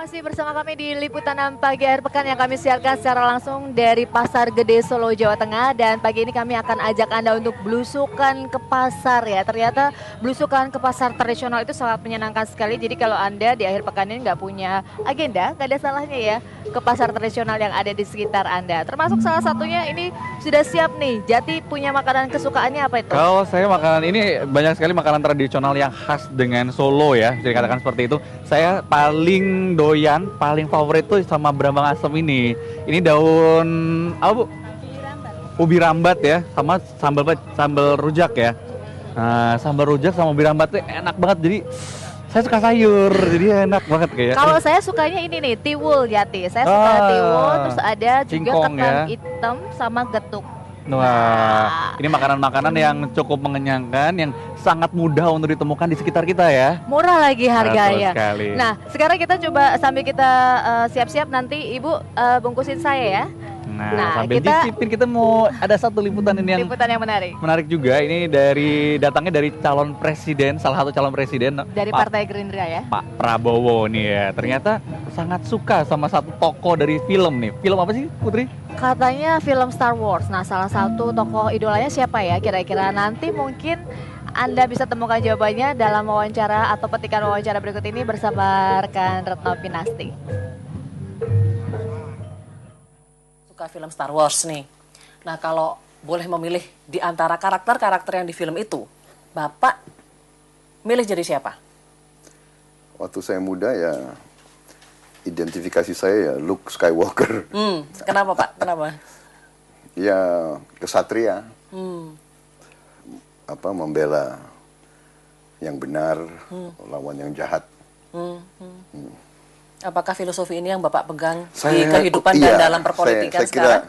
masih bersama kami di Liputan 6 Pagi Akhir Pekan yang kami siarkan secara langsung dari Pasar Gede Solo, Jawa Tengah. Dan pagi ini kami akan ajak Anda untuk belusukan ke pasar ya. Ternyata belusukan ke pasar tradisional itu sangat menyenangkan sekali. Jadi kalau Anda di akhir pekan ini nggak punya agenda, nggak ada salahnya ya ke pasar tradisional yang ada di sekitar Anda. Termasuk salah satunya ini sudah siap nih. Jati punya makanan kesukaannya apa itu? Kalau saya makanan ini banyak sekali makanan tradisional yang khas dengan Solo ya, bisa dikatakan seperti itu. Saya paling doyan, paling favorit tuh sama berambang asem ini. Ini daun apa Bu? Ubi rambat ya, sama sambal rujak ya. Nah, sambal rujak sama ubi rambat tuh enak banget. Jadi saya suka sayur, jadi enak banget kayak. Kalau saya sukanya ini nih, tiwul Jati. Saya suka tiwul, terus ada juga Cingkong ketan ya. hitam sama getuk. Wah, ini makanan-makanan yang cukup mengenyangkan, yang sangat mudah untuk ditemukan di sekitar kita ya. Murah lagi harganya. Betul sekali. Nah, sekarang kita coba sambil kita siap-siap nanti Ibu bungkusin saya ya. Nah, sambil dicipin kita mau ada satu liputan ini yang liputan yang menarik. Menarik juga. Ini datangnya dari calon presiden, salah satu calon presiden dari Partai Gerindra ya. Pak Prabowo nih ya. Ternyata sangat suka sama satu tokoh dari film nih. Film apa sih, Putri? Katanya film Star Wars. Nah, salah satu tokoh idolanya siapa ya? Kira-kira nanti mungkin Anda bisa temukan jawabannya dalam wawancara atau petikan wawancara berikut ini bersama rekan Retno Pinasti. Suka film Star Wars nih. Nah, kalau boleh memilih di antara karakter-karakter yang di film itu, Bapak milih jadi siapa? Waktu saya muda ya identifikasi saya ya Luke Skywalker. Kenapa Pak? Kenapa? Ya kesatria. Membela yang benar, lawan yang jahat. Apakah filosofi ini yang Bapak pegang di kehidupan dan dalam perpolitikan sekarang?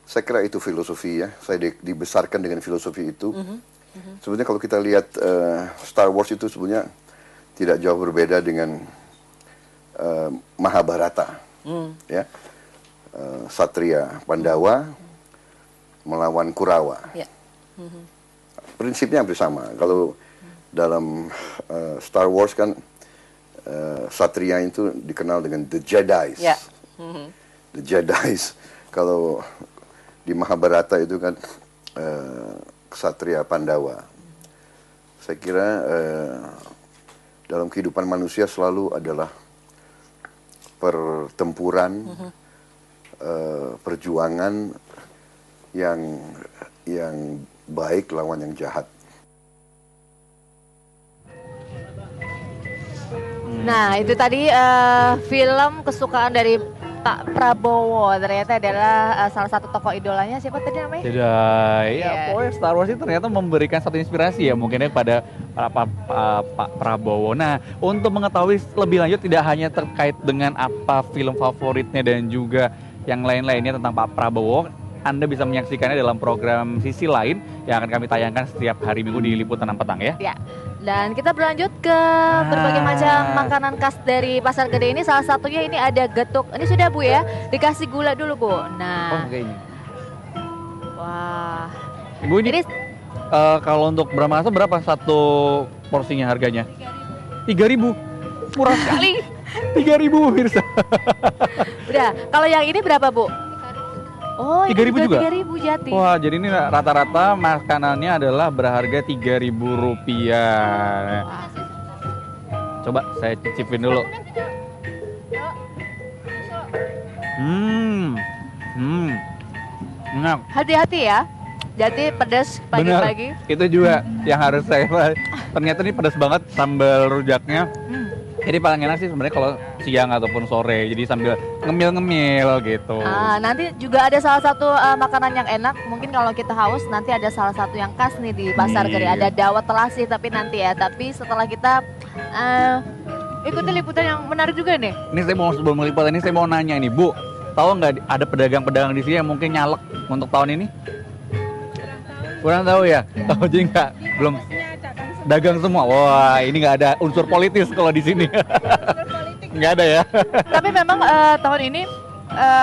Saya kira itu filosofi ya. Saya dibesarkan dengan filosofi itu. Sebenarnya kalau kita lihat Star Wars itu sebenarnya tidak jauh berbeda dengan Mahabharata. Ya. Satria Pandawa melawan Kurawa. Ya. Prinsipnya hampir sama. Kalau dalam Star Wars kan Satria itu dikenal dengan The Jedis. Yeah. The Jedis. Kalau di Mahabharata itu kan Ksatria Pandawa. Saya kira dalam kehidupan manusia selalu adalah pertempuran, perjuangan yang baik lawan yang jahat. Nah, itu tadi film kesukaan dari Pak Prabowo. Ternyata adalah salah satu tokoh idolanya. Siapa tadi namanya? Pokoknya Star Wars itu ternyata memberikan satu inspirasi ya mungkinnya pada Pak Prabowo. Nah, untuk mengetahui lebih lanjut tidak hanya terkait dengan apa film favoritnya dan juga yang lain-lainnya tentang Pak Prabowo, Anda bisa menyaksikannya dalam program Sisi Lain yang akan kami tayangkan setiap hari Minggu di Liputan 6 Petang ya. Ya. Dan kita berlanjut ke berbagai macam makanan khas dari Pasar Gede ini. Salah satunya ini ada getuk. Ini sudah Bu ya, dikasih gula dulu Bu. Nah, kayaknya. Wah. Ibu ini kalau untuk berapa berapa satu porsinya harganya? 3.000. Murah sekali. 3.000 pemirsa. Udah, kalau yang ini berapa Bu? Oh, 3.000 juga? 3.000 Jati. Wah, jadi ini rata-rata makanannya adalah berharga Rp3.000. Coba saya cicipin dulu. Enak. Hati-hati ya. Jati pedas pagi-pagi. Benar, itu juga yang harus saya. Ternyata ini pedas banget sambal rujaknya. Jadi paling enak sih sebenarnya kalau siang ataupun sore. Jadi sambil ngemil-ngemil gitu. Nanti juga ada salah satu makanan yang enak. Mungkin kalau kita haus nanti ada salah satu yang khas nih di Pasar Gede. Ada dawet telasih tapi nanti ya. Tapi setelah kita ikuti liputan yang menarik juga nih. Ini saya mau sebelum meliput ini saya mau nanya nih Bu. Tahu nggak ada pedagang-pedagang di sini yang mungkin nyalek untuk tahun ini? Kurang tahu ya. Tahu jadi nggak? Belum. Dagang semua. Wah, ini nggak ada unsur politis kalau di sini. Nggak ada ya. Tapi memang tahun ini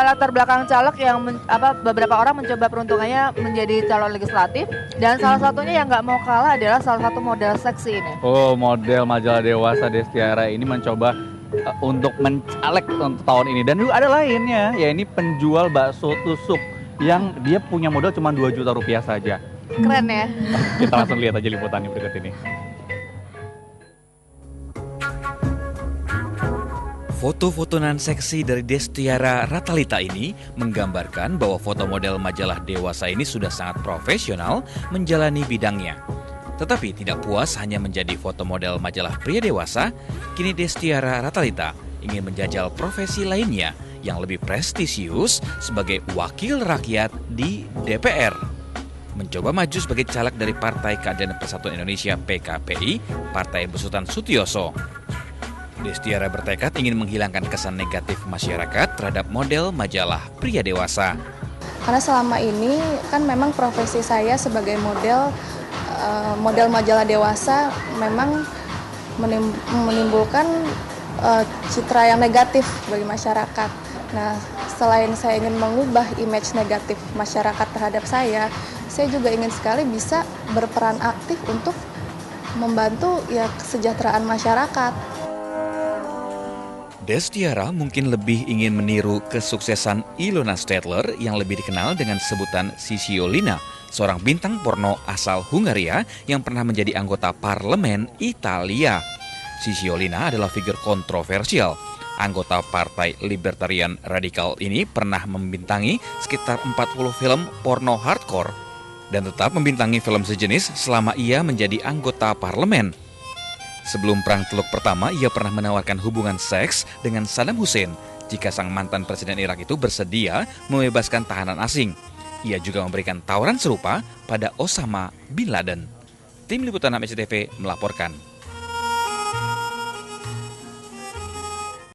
latar belakang caleg yang beberapa orang mencoba peruntungannya menjadi calon legislatif, dan salah satunya yang nggak mau kalah adalah salah satu model seksi ini. Oh, model majalah Dewasa Destiara ini mencoba untuk mencaleg untuk tahun ini. Dan juga ada lainnya, ya ini penjual bakso tusuk yang dia punya modal cuma 2 juta rupiah saja. Keren ya. Kita langsung lihat aja liputannya berikut ini. Foto-foto non-seksi dari Destiara Ratalita ini menggambarkan bahwa foto model majalah dewasa ini sudah sangat profesional menjalani bidangnya. Tetapi tidak puas hanya menjadi foto model majalah pria dewasa, kini Destiara Ratalita ingin menjajal profesi lainnya yang lebih prestisius sebagai wakil rakyat di DPR. Mencoba maju sebagai caleg dari Partai Keadilan Persatuan Indonesia PKPI, Partai Besutan Sutioso. Destiara bertekad ingin menghilangkan kesan negatif masyarakat terhadap model majalah pria dewasa. Karena selama ini kan memang profesi saya sebagai model majalah dewasa memang menimbulkan citra yang negatif bagi masyarakat. Nah, selain saya ingin mengubah image negatif masyarakat terhadap saya juga ingin sekali bisa berperan aktif untuk membantu ya kesejahteraan masyarakat. Destiara mungkin lebih ingin meniru kesuksesan Ilona Stedler yang lebih dikenal dengan sebutan Ciciolina, seorang bintang porno asal Hungaria yang pernah menjadi anggota parlemen Italia. Ciciolina adalah figur kontroversial. Anggota Partai Libertarian Radikal ini pernah membintangi sekitar 40 film porno hardcore dan tetap membintangi film sejenis selama ia menjadi anggota parlemen. Sebelum Perang Teluk Pertama, ia pernah menawarkan hubungan seks dengan Saddam Hussein jika sang mantan presiden Irak itu bersedia membebaskan tahanan asing. Ia juga memberikan tawaran serupa pada Osama Bin Laden. Tim Liputan SCTV melaporkan.